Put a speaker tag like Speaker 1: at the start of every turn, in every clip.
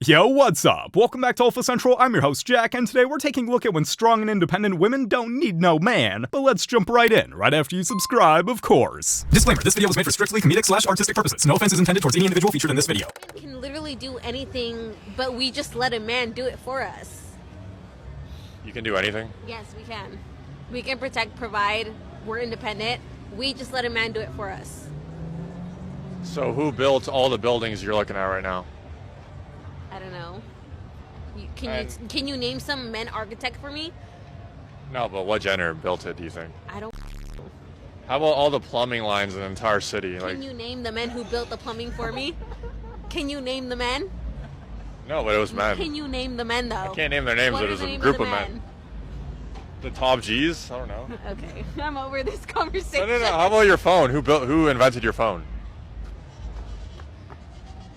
Speaker 1: Yo, what's up? Welcome back to Alpha Central. I'm your host, Jack, and today we're taking a look at when strong and independent women don't need no man. But let's jump right in, right after you subscribe, of course. Disclaimer, this video was made for strictly comedic/artistic purposes. No offense is intended towards any individual featured in this video.
Speaker 2: We can literally do anything, but we just let a man do it for us.
Speaker 3: You can do anything?
Speaker 2: Yes, we can. We can protect, provide, we're independent. We just let a man do it for us.
Speaker 3: So who built all the buildings you're looking at right now?
Speaker 2: I don't know. Can you name some men architect for me?
Speaker 3: No, but what gender built it, do you think?
Speaker 2: I don't.
Speaker 3: How about all the plumbing lines in the entire city?
Speaker 2: Can you name the men who built the plumbing for me? Can you name the men?
Speaker 3: No, but it was men.
Speaker 2: Can you name the men, though?
Speaker 3: I can't name their names, but it was a group of men. The top G's? I don't know.
Speaker 2: Okay, I'm over this conversation.
Speaker 3: No. How about your phone? Who invented your phone?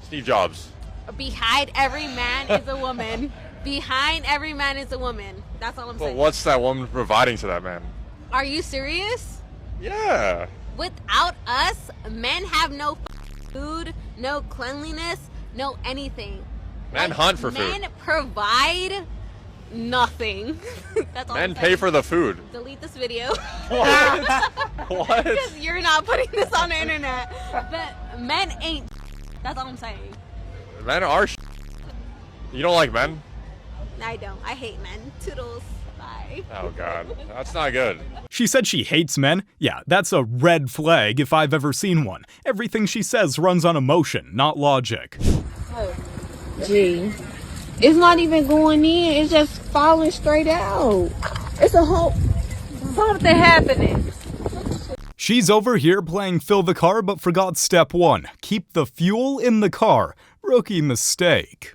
Speaker 3: Steve Jobs.
Speaker 2: Behind every man is a woman. Behind every man is a woman. That's all I'm saying.
Speaker 3: But what's that woman providing to that man?
Speaker 2: Are you serious?
Speaker 3: Yeah.
Speaker 2: Without us, men have no food, no cleanliness, no anything.
Speaker 3: Men hunt for food.
Speaker 2: Men provide nothing. That's all
Speaker 3: Men
Speaker 2: I'm
Speaker 3: pay for the food.
Speaker 2: Delete this video.
Speaker 3: What? What?
Speaker 2: Because you're not putting this on the internet. But men ain't. That's all I'm saying.
Speaker 3: Men are You don't like men?
Speaker 2: I don't. I hate men. Toodles. Bye.
Speaker 3: Oh, God. That's not good.
Speaker 1: She said she hates men? Yeah, that's a red flag if I've ever seen one. Everything she says runs on emotion, not logic.
Speaker 4: Oh, gee. It's not even going in. It's just falling straight out. It's a whole... Something happening.
Speaker 1: She's over here playing fill the car but forgot step one. Keep the fuel in the car. Rookie mistake.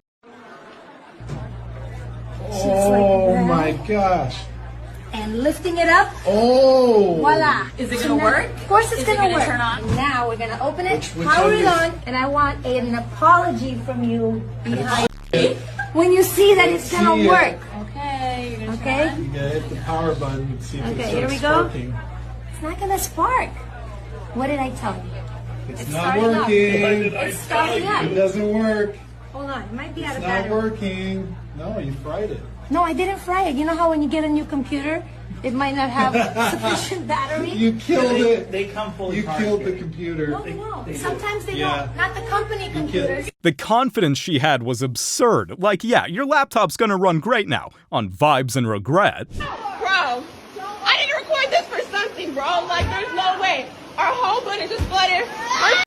Speaker 5: Oh my gosh.
Speaker 6: And lifting it up.
Speaker 5: Oh.
Speaker 6: Voila.
Speaker 7: Is it going to work?
Speaker 6: Of course it's going to work.
Speaker 7: Turn on?
Speaker 6: Now we're going to open it,
Speaker 5: Which
Speaker 6: power
Speaker 5: one
Speaker 6: it on, and I want an apology from you behind when you see that it's going to work.
Speaker 7: Okay. You're gonna
Speaker 6: Okay?
Speaker 7: turn
Speaker 5: You gotta hit the power button and see if
Speaker 6: Okay,
Speaker 5: it
Speaker 6: here
Speaker 5: starts
Speaker 6: we go.
Speaker 5: sparking.
Speaker 6: It's not going to spark. What did I tell you?
Speaker 5: It's not
Speaker 6: starting up.
Speaker 5: working.
Speaker 6: It's starting up.
Speaker 5: It doesn't work.
Speaker 6: Hold on. It might be out
Speaker 5: It's
Speaker 6: of
Speaker 5: not
Speaker 6: battery.
Speaker 5: working. No, you fried it.
Speaker 6: No, I didn't fry it. You know how when you get a new computer, it might not have sufficient battery?
Speaker 5: You killed it.
Speaker 8: They come fully
Speaker 5: You
Speaker 8: charged.
Speaker 5: killed the computer.
Speaker 6: No. Sometimes they
Speaker 5: Yeah.
Speaker 6: don't. Not the company computers.
Speaker 1: The confidence she had was absurd. Like, yeah, your laptop's gonna run great now, on vibes and regret.
Speaker 9: Bro, I didn't record this for something, bro. Like, there's no way. Our whole building just flooded. We're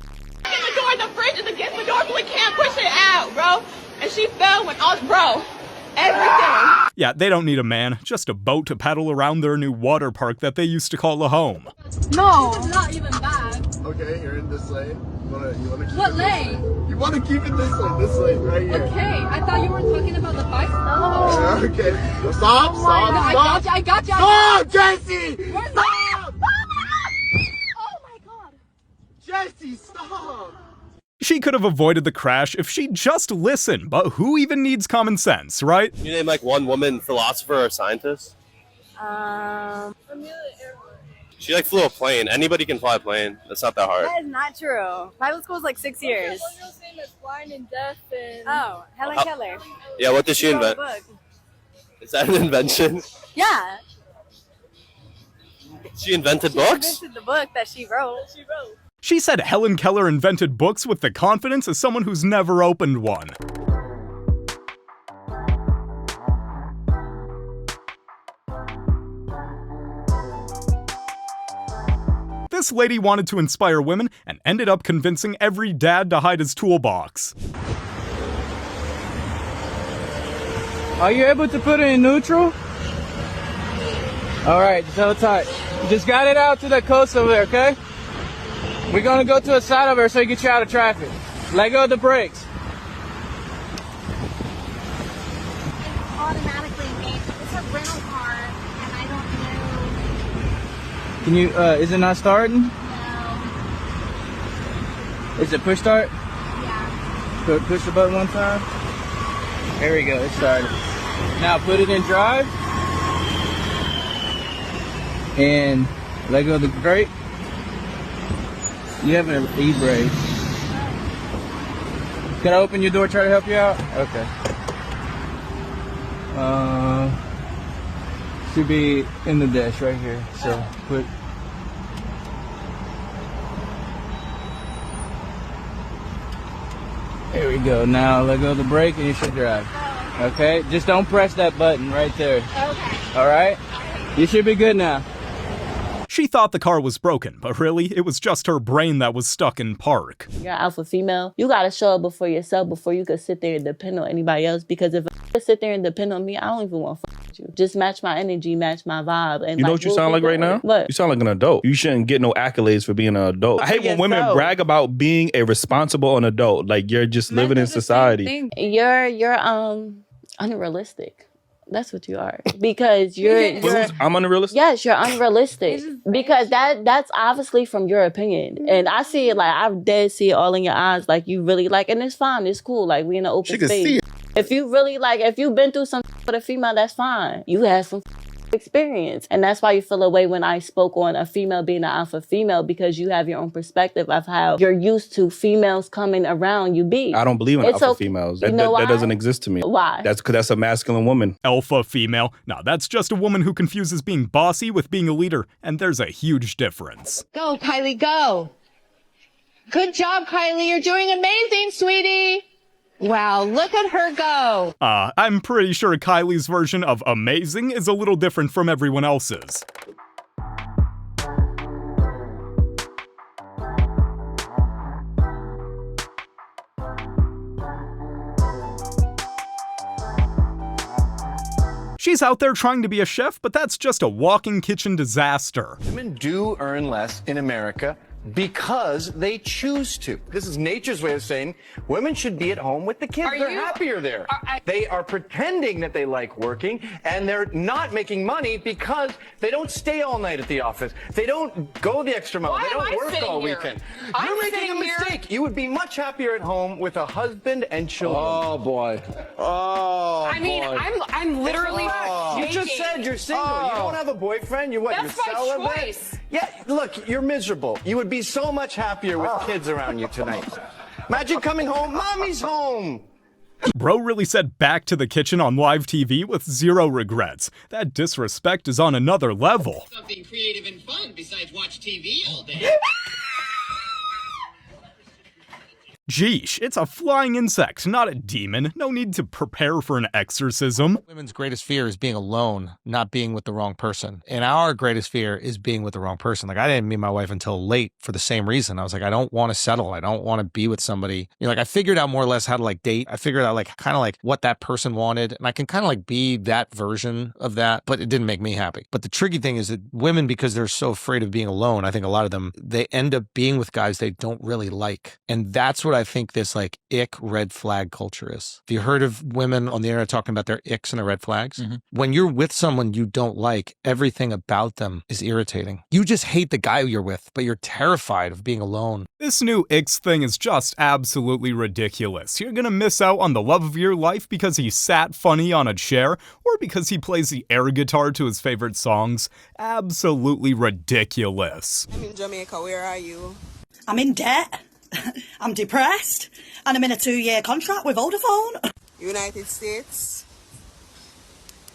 Speaker 9: in the door, the fridge is against the door, so we can't push it out, bro. And she fell when I was, bro, everything.
Speaker 1: Yeah, they don't need a man, just a boat to paddle around their new water park that they used to call a home.
Speaker 7: No. It's not even bad.
Speaker 10: Okay, you're in this lane. You wanna keep
Speaker 7: What
Speaker 10: it
Speaker 7: lane?
Speaker 10: This way. You wanna keep it this lane, right here.
Speaker 7: Okay. I thought you were talking about the bike.
Speaker 10: Yeah, okay. So stop.
Speaker 7: No, I got you.
Speaker 10: Stop, Jesse!
Speaker 7: Where's
Speaker 10: Stop!
Speaker 7: Oh my god.
Speaker 10: Jesse, stop!
Speaker 1: She could have avoided the crash if she'd just listened, but who even needs common sense, right?
Speaker 11: Can you name like one woman philosopher or scientist? She like flew a plane. Anybody can fly a plane. That's not that hard.
Speaker 7: That is not true. Pilot school is like 6 years.
Speaker 9: One girl's name is Blind and Deaf and...
Speaker 7: Oh, Helen Keller.
Speaker 11: Yeah, what did she
Speaker 7: wrote a
Speaker 11: invent?
Speaker 7: book.
Speaker 11: Is that an invention?
Speaker 7: Yeah.
Speaker 11: She invented
Speaker 7: She
Speaker 11: books?
Speaker 7: invented the book that she wrote.
Speaker 1: She said Helen Keller invented books with the confidence of someone who's never opened one. This lady wanted to inspire women and ended up convincing every dad to hide his toolbox.
Speaker 8: Are you able to put it in neutral? Alright, just hold tight. You just got it out to the coast over there, okay? We're gonna go to a side over there so you get you out of traffic. Let go of the brakes.
Speaker 6: It's automatically made. It's a rental car, and I don't know.
Speaker 8: Can you, is it not starting?
Speaker 6: No.
Speaker 8: Is it push start?
Speaker 6: Yeah.
Speaker 8: Push the button one time. There we go, it started. Now put it in drive. And let go of the brake. You have an e-brake. Can I open your door, try to help you out? Okay. Should be in the dash right here. So put. There we go. Now let go of the brake and you should drive. Okay? Just don't press that button right there.
Speaker 6: Okay.
Speaker 8: All right? You should be good now.
Speaker 1: She thought the car was broken, but really, it was just her brain that was stuck in park.
Speaker 4: You're an alpha female. You gotta show up before yourself before you could sit there and depend on anybody else. Because if I sit there and depend on me, I don't even want to with you. Just match my energy, match my vibe. And
Speaker 12: you know what you sound like right now?
Speaker 4: What?
Speaker 12: You sound like an adult. You shouldn't get no accolades for being an adult. I hate when women brag about being a responsible adult. Like you're just living in society.
Speaker 4: You're unrealistic. That's what you are. Because
Speaker 12: I'm unrealistic?
Speaker 4: Yes, you're unrealistic. Because that's obviously from your opinion. And I see it like, I dead see it all in your eyes. Like you really like, and it's fine. It's cool. Like we in an open space. Can see it. If you really like, if you've been through something with a female, that's fine. You have some experience. And that's why you feel away when I spoke on a female being an alpha female, because you have your own perspective of how you're used to females coming around you be.
Speaker 12: I don't believe in alpha females. That doesn't exist to me.
Speaker 4: Why?
Speaker 12: That's because that's a masculine woman.
Speaker 1: Alpha female? No, that's just a woman who confuses being bossy with being a leader, and there's a huge difference.
Speaker 9: Go, Kylie, go. Good job, Kylie. You're doing amazing, sweetie. Wow, look at her go.
Speaker 1: I'm pretty sure Kylie's version of amazing is a little different from everyone else's. She's out there trying to be a chef, but that's just a walking kitchen disaster.
Speaker 13: Women do earn less in America because they choose to. This is nature's way of saying women should be at home with the kids. They're happier there. They are pretending that they like working, and they're not making money because they don't stay all night at the office. They don't go the extra mile. They don't work all weekend. You're making a mistake. You would be much happier at home with a husband and children.
Speaker 10: Oh boy. Oh.
Speaker 9: I mean, I'm literally.
Speaker 13: You just said you're single. You don't have a boyfriend. You're what?
Speaker 9: That's
Speaker 13: you're celibate.
Speaker 9: my choice.
Speaker 13: Yeah. Look, you're miserable. You would be so much happier with kids around you tonight. Imagine coming home. Mommy's home.
Speaker 1: Bro really said back to the kitchen on live TV with zero regrets. That disrespect is on another level.
Speaker 14: Something creative and fun besides watch TV all day.
Speaker 1: Geesh, it's a flying insect, not a demon. No need to prepare for an exorcism.
Speaker 15: Women's greatest fear is being alone, not being with the wrong person. And our greatest fear is being with the wrong person. Like, I didn't meet my wife until late for the same reason. I was like, I don't want to settle. I don't want to be with somebody. You know, like, I figured out more or less how to like date. I figured out like kind of like what that person wanted. And I can kind of like be that version of that, but it didn't make me happy. But the tricky thing is that women, because they're so afraid of being alone, I think a lot of them, they end up being with guys they don't really like. And that's what I think this like ick red flag culture is. Have you heard of women on the internet talking about their icks and their red flags? Mm-hmm. When you're with someone you don't like, everything about them is irritating. You just hate the guy you're with, but you're terrified of being alone.
Speaker 1: This new icks thing is just absolutely ridiculous. You're gonna miss out on the love of your life because he sat funny on a chair, or because he plays the air guitar to his favorite songs. Absolutely ridiculous.
Speaker 16: I'm in Jamaica. Where are you?
Speaker 17: I'm in debt. I'm depressed, and I'm in a 2-year contract with Vodafone.
Speaker 16: United States?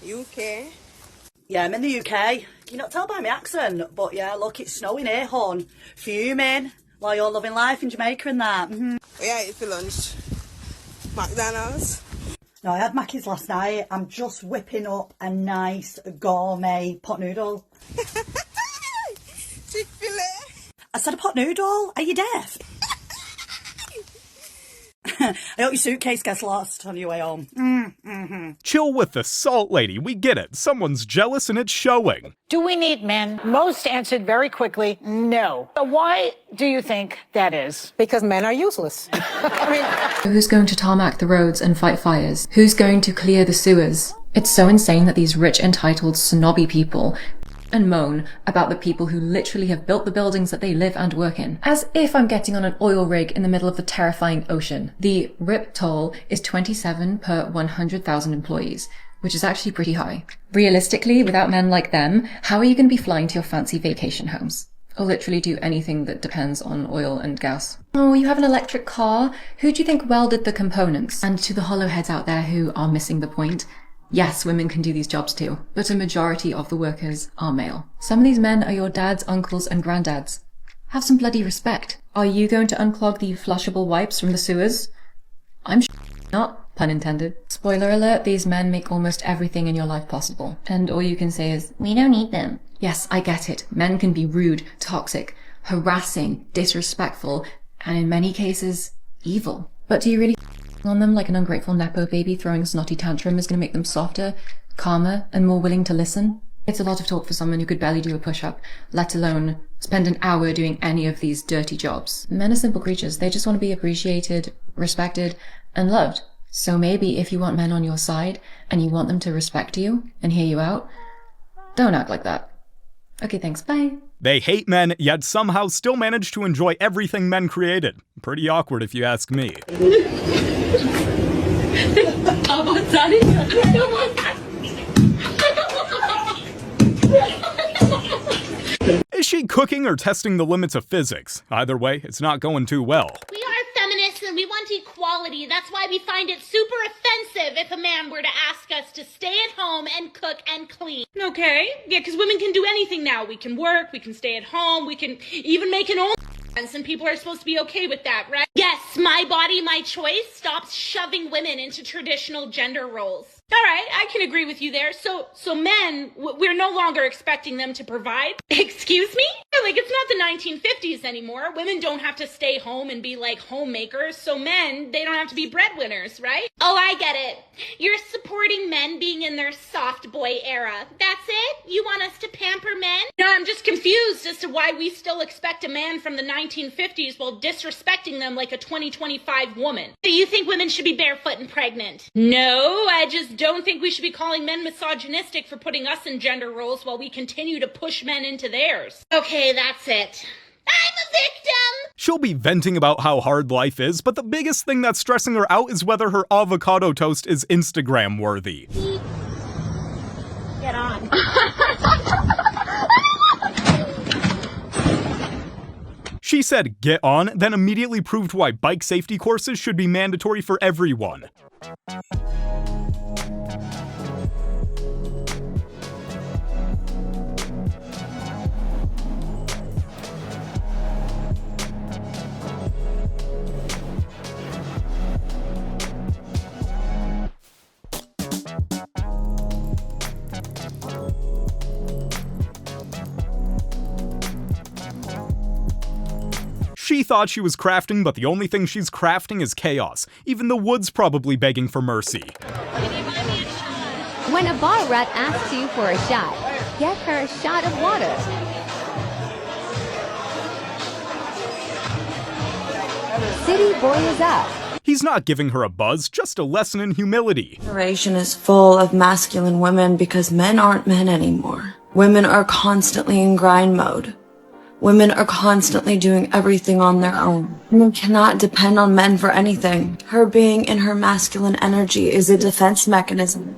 Speaker 16: UK?
Speaker 17: Yeah, I'm in the UK. Can you not tell by my accent? But yeah, look, it's snowing here, hon. Fuming, while you're loving life in Jamaica and that. Mm-hmm.
Speaker 16: Where are you for lunch? McDonald's?
Speaker 17: No, I had Mackey's last night. I'm just whipping up a nice gourmet pot noodle.
Speaker 16: Chick-fil-A?
Speaker 17: I said a pot noodle. Are you deaf? I hope your suitcase gets lost on your way home. Mm-hmm.
Speaker 1: Chill with the salt lady. We get it. Someone's jealous and it's showing.
Speaker 18: Do we need men? Most answered very quickly, no. So why do you think that is? Because men are useless.
Speaker 19: Who's going to tarmac the roads and fight fires? Who's going to clear the sewers? It's so insane that these rich, entitled, snobby people and moan about the people who literally have built the buildings that they live and work in. As if I'm getting on an oil rig in the middle of the terrifying ocean. The RIP toll is 27 per 100,000 employees, which is actually pretty high. Realistically, without men like them, how are you going to be flying to your fancy vacation homes? or literally do anything that depends on oil and gas. Oh, you have an electric car? Who do you think welded the components? And to the hollow heads out there who are missing the point, yes, women can do these jobs too, but a majority of the workers are male. Some of these men are your dads, uncles, and granddads. Have some bloody respect. Are you going to unclog the flushable wipes from the sewers? I'm not, pun intended. Spoiler alert, these men make almost everything in your life possible. And all you can say is, we don't need them. Yes, I get it. Men can be rude, toxic, harassing, disrespectful, and in many cases, evil. But do you really on them like an ungrateful nepo baby throwing a snotty tantrum is going to make them softer, calmer, and more willing to listen? It's a lot of talk for someone who could barely do a push-up, let alone spend an hour doing any of these dirty jobs. Men are simple creatures. They just want to be appreciated, respected, and loved. So maybe if you want men on your side, and you want them to respect you and hear you out, don't act like that. Okay, thanks, bye.
Speaker 1: They hate men, yet somehow still manage to enjoy everything men created. Pretty awkward if you ask me. Is she cooking or testing the limits of physics? Either way, it's not going too well.
Speaker 6: We are feminists and we want equality. That's why we find it super offensive if a man were to ask us to stay at home and cook and clean.
Speaker 9: Okay, yeah, because women can do anything now. We can work, we can stay at home, we can even make an own and people are supposed to be okay with that, right?
Speaker 6: Yes, my body, my choice stops shoving women into traditional gender roles.
Speaker 9: All right, I can agree with you there. So men, we're no longer expecting them to provide.
Speaker 6: Excuse me?
Speaker 9: Like, it's not the 1950s anymore. Women don't have to stay home and be like homemakers. So men, they don't have to be breadwinners, right?
Speaker 6: Oh, I get it. You're supporting men being in their soft boy era. That's it? You want us to pamper men?
Speaker 9: No, I'm just confused as to why we still expect a man from the 1950s while disrespecting them like a 2025 woman.
Speaker 6: Do you think women should be barefoot and pregnant?
Speaker 9: No, I just don't think we should be calling men misogynistic for putting us in gender roles while we continue to push men into theirs.
Speaker 6: Okay, that's it. I'm a victim!
Speaker 1: She'll be venting about how hard life is, but the biggest thing that's stressing her out is whether her avocado toast is Instagram worthy.
Speaker 6: Get on.
Speaker 1: She said get on, then immediately proved why bike safety courses should be mandatory for everyone. She thought she was crafting, but the only thing she's crafting is chaos. Even the wood's probably begging for mercy.
Speaker 20: When a bar rat asks you for a shot, get her a shot of water. City boy is up.
Speaker 1: He's not giving her a buzz, just a lesson in humility.
Speaker 21: Generation is full of masculine women because men aren't men anymore. Women are constantly in grind mode. Women are constantly doing everything on their own. Women cannot depend on men for anything. Her being in her masculine energy is a defense mechanism.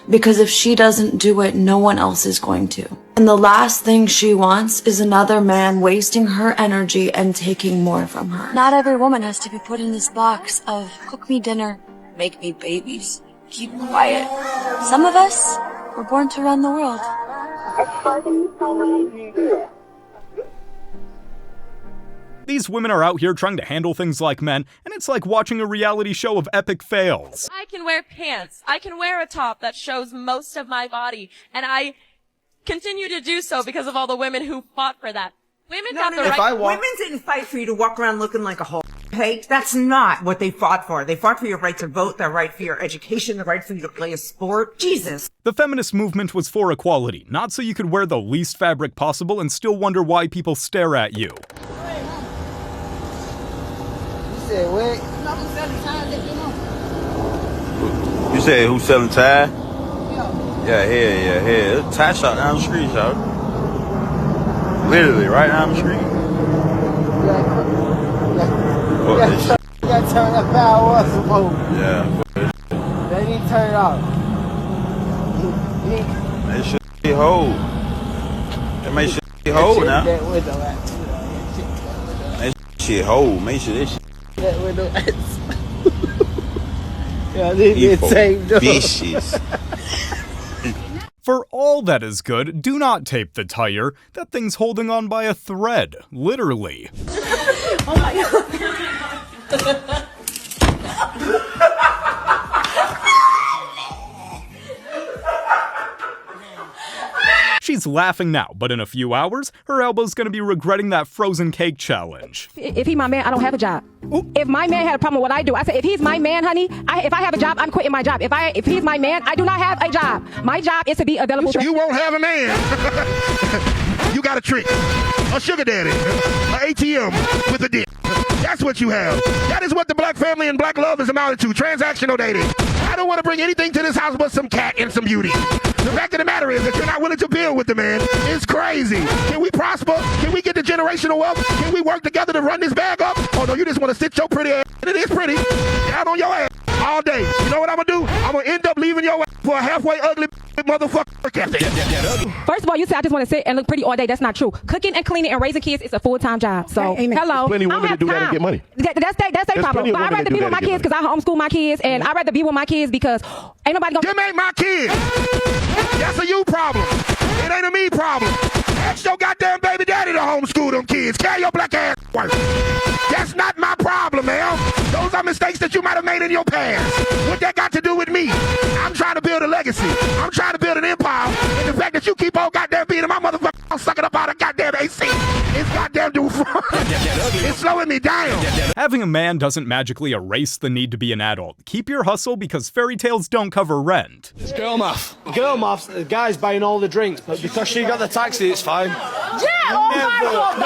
Speaker 21: Because if she doesn't do it, no one else is going to. And the last thing she wants is another man wasting her energy and taking more from her. Not every woman has to be put in this box of cook me dinner, make me babies, keep quiet. Some of us were born to run the world.
Speaker 1: These women are out here trying to handle things like men, and it's like watching a reality show of epic fails.
Speaker 22: I can wear pants. I can wear a top that shows most of my body, and I continue to do so because of all the women who fought for that. Women got the right.
Speaker 23: Women didn't fight for you to walk around looking like a whole hate. That's not what they fought for. They fought for your right to vote, the right for your education, the right for you to play a sport. Jesus.
Speaker 1: The feminist movement was for equality, not so you could wear the least fabric possible and still wonder why people stare at you.
Speaker 24: You said who's selling tie? Yeah, here. There's a tie shop down the street, y'all. Literally, right down the street.
Speaker 25: You gotta turn that power up some more.
Speaker 24: Yeah.
Speaker 25: They need to turn it off.
Speaker 24: That shit hold. That make shit hold now. That shit hold. Make sure this shit.
Speaker 25: Yeah, they saved
Speaker 24: bitches.
Speaker 1: For all that is good, do not tape the tire. That thing's holding on by a thread, literally.
Speaker 9: Oh my god.
Speaker 1: She's laughing now, but in a few hours, her elbow's gonna be regretting that frozen cake challenge.
Speaker 2: If he's my man, I don't have a job. If my man had a problem with what I do, I said, if he's my man, honey, if I have a job, I'm quitting my job. If he's my man, I do not have a job. My job is to be available.
Speaker 3: You won't have a man. You got a trick. A sugar daddy. An ATM with a dick. That's what you have. That is what the black family and black love is amounted to. Transactional dating. I don't want to bring anything to this house but some cat and some beauty. The fact of the matter is that you're not willing to build with the man. It's crazy. Can we prosper? Can we get the generational wealth? Can we work together to run this bag up? Oh no, you just want to sit your pretty ass, and it is pretty, down on your ass all day. You know what I'm going to do? I'm going to end up leaving your ass for a halfway ugly motherfucker work ethic.
Speaker 2: First of all, you said I just want to sit and look pretty all day. That's not true. Cooking and cleaning and raising kids is a full-time job. So, hello.
Speaker 3: Plenty of women to do that and get money.
Speaker 2: That's their problem. But I'd rather be with my kids because I homeschool my kids, and I'd rather be with my kids because ain't nobody gonna...
Speaker 3: Them ain't my kids. That's a you problem. It ain't a me problem. Ask your goddamn baby daddy to homeschool them kids. Carry your black ass work. That's not my problem, man. Those are mistakes that you might have made in your past. What that got to do with me? I'm trying to build a legacy. I'm trying to build an empire. And the fact that you keep on goddamn beating my motherfucker, I'm sucking up out of goddamn AC. It's goddamn do it's slowing me down.
Speaker 1: Having a man doesn't magically erase the need to be an adult. Keep your hustle because fairy tales don't cover rent.
Speaker 5: It's girl math. Girl math, the guy's buying all the drinks, but because she got the taxi, it's fine.
Speaker 9: Yeah, oh my god,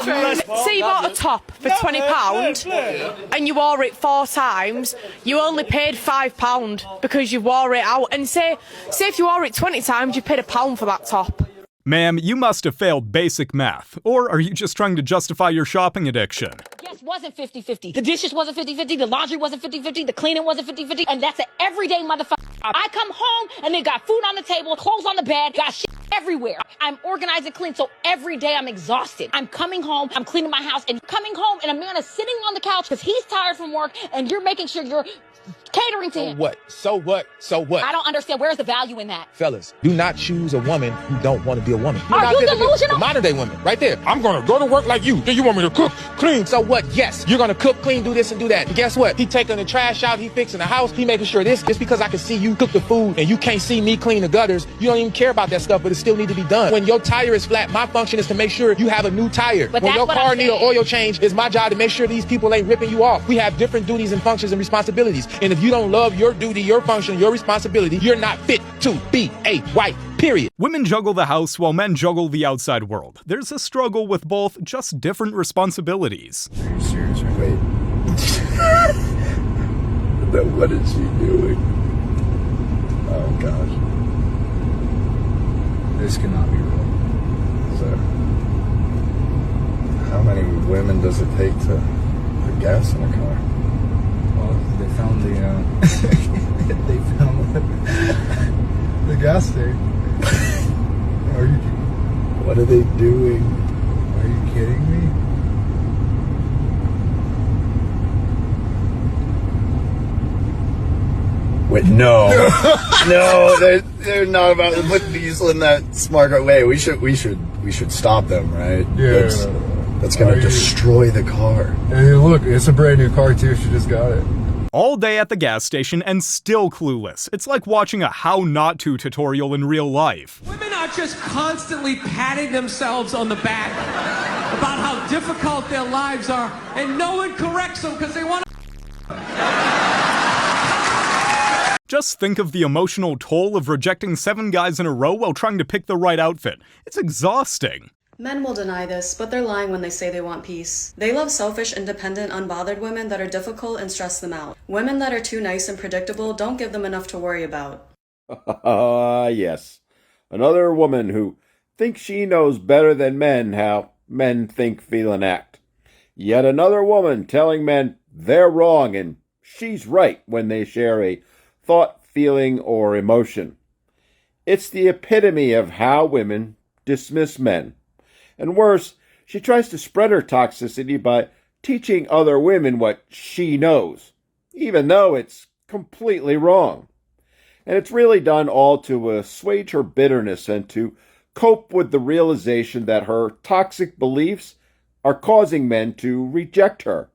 Speaker 9: that's
Speaker 5: no.
Speaker 9: So you bought a top for £20 and you wore it 4 times, you only paid £5 because you wore it out. And say if you wore it 20 times, you paid £1 for that top.
Speaker 1: Ma'am, you must have failed basic math. Or are you just trying to justify your shopping addiction?
Speaker 7: Yes, wasn't 50-50. The dishes wasn't 50-50. The laundry wasn't 50-50. The cleaning wasn't 50-50. And that's an everyday motherfucker. I come home and they got food on the table, clothes on the bed, got shit everywhere. I'm organized and clean, so every day I'm exhausted. I'm coming home, I'm cleaning my house, and coming home and a man is sitting on the couch because he's tired from work and you're making sure you're catering to him.
Speaker 11: So what?
Speaker 7: I don't understand. Where's the value in that?
Speaker 11: Fellas, do not choose a woman who don't want to be a woman.
Speaker 7: Are you delusional?
Speaker 11: The modern day woman, right there. I'm gonna go to work like you. Do you want me to cook, clean? So what? Yes, you're gonna cook, clean, do this and do that. And guess what? He taking the trash out, he fixing the house, he making sure this. Just because I can see you cook the food and you can't see me clean the gutters, you don't even care about that stuff, but it still need to be done. When your tire is flat, my function is to make sure you have a new tire.
Speaker 7: But
Speaker 11: when your car need an oil change, it's my job to make sure these people ain't ripping you off. We have different duties and functions and responsibilities. And if you don't love your duty, your function, your responsibility, you're not fit to be a wife, period.
Speaker 1: Women juggle the house while men juggle the outside world. There's a struggle with both, just different responsibilities.
Speaker 26: Are you serious? Wait. Then what is she doing? Oh gosh. This cannot be real. So, how many women does it take to put gas in a car? Well, they found they found the gas tank. Are you? What are they doing? Are you kidding me? Wait, no, no, they're not about to put diesel in that smart car. Wait, we should stop them, right? Yeah. That's gonna destroy the car. Hey, look, it's a brand new car too. She just got it.
Speaker 1: All day at the gas station and still clueless. It's like watching a how not to tutorial in real life.
Speaker 27: Women are just constantly patting themselves on the back about how difficult their lives are, and no one corrects them because they want to.
Speaker 1: Just think of the emotional toll of rejecting 7 guys in a row while trying to pick the right outfit. It's exhausting.
Speaker 28: Men will deny this, but they're lying when they say they want peace. They love selfish, independent, unbothered women that are difficult and stress them out. Women that are too nice and predictable don't give them enough to worry about.
Speaker 29: Yes. Another woman who thinks she knows better than men how men think, feel, and act. Yet another woman telling men they're wrong and she's right when they share a thought, feeling, or emotion. It's the epitome of how women dismiss men. And worse, she tries to spread her toxicity by teaching other women what she knows, even though it's completely wrong. And it's really done all to assuage her bitterness and to cope with the realization that her toxic beliefs are causing men to reject her.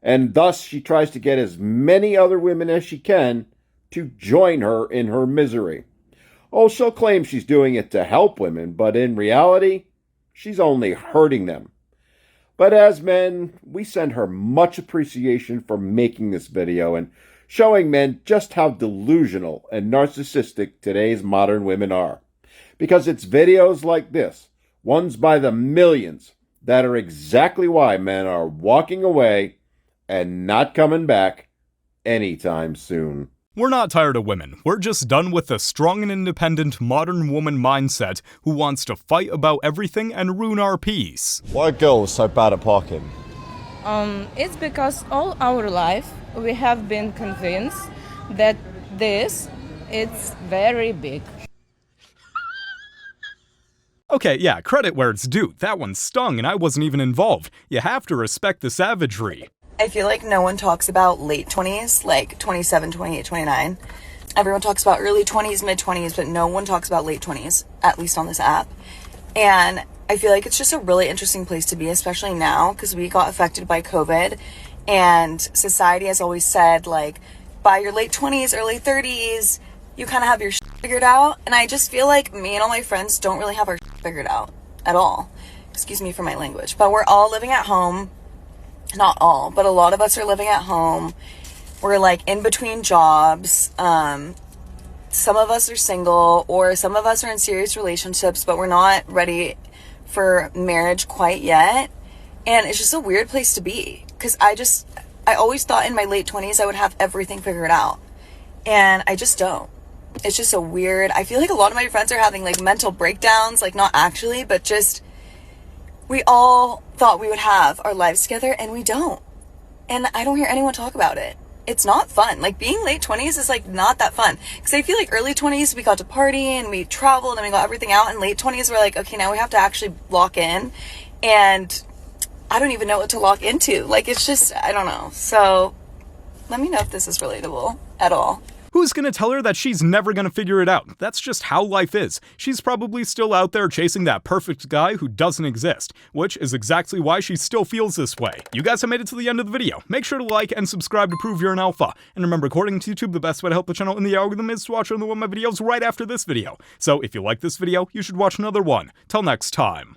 Speaker 29: And thus she tries to get as many other women as she can to join her in her misery. Oh, she'll claim she's doing it to help women, but in reality, she's only hurting them. But as men, we send her much appreciation for making this video and showing men just how delusional and narcissistic today's modern women are. Because it's videos like this, ones by the millions, that are exactly why men are walking away and not coming back anytime soon.
Speaker 1: We're not tired of women. We're just done with the strong and independent modern woman mindset who wants to fight about everything and ruin our peace.
Speaker 4: Why are girls so bad at parking?
Speaker 8: It's because all our life we have been convinced that it's very big.
Speaker 1: Okay, yeah, credit where it's due. That one stung and I wasn't even involved. You have to respect the savagery.
Speaker 10: I feel like no one talks about late 20s, like 27, 28, 29. Everyone talks about early 20s, mid 20s, but no one talks about late 20s, at least on this app. And I feel like it's just a really interesting place to be, especially now, because we got affected by COVID. And society has always said, like, by your late 20s, early 30s, you kind of have your shit figured out. And I just feel like me and all my friends don't really have our shit figured out at all. Excuse me for my language. But we're all living at home. Not all, but a lot of us are living at home. We're like in between jobs. Some of us are single, or some of us are in serious relationships, but we're not ready for marriage quite yet. And it's just a weird place to be, because I always thought in my late 20s I would have everything figured out, and I just don't. It's just I feel like a lot of my friends are having like mental breakdowns, like not actually, but just we all thought we would have our lives together, and we don't. And I don't hear anyone talk about it. It's not fun. Like, being late 20s is like not that fun, because I feel like early 20s we got to party and we traveled and we got everything out, and late 20s we're like, okay, now we have to actually lock in, and I don't even know what to lock into. Like, it's just, I don't know. So let me know if this is relatable at all.
Speaker 1: Who's gonna tell her that she's never gonna figure it out? That's just how life is. She's probably still out there chasing that perfect guy who doesn't exist, which is exactly why she still feels this way. You guys have made it to the end of the video. Make sure to like and subscribe to prove you're an alpha. And remember, according to YouTube, the best way to help the channel in the algorithm is to watch another one of my videos right after this video. So if you like this video, you should watch another one. Till next time.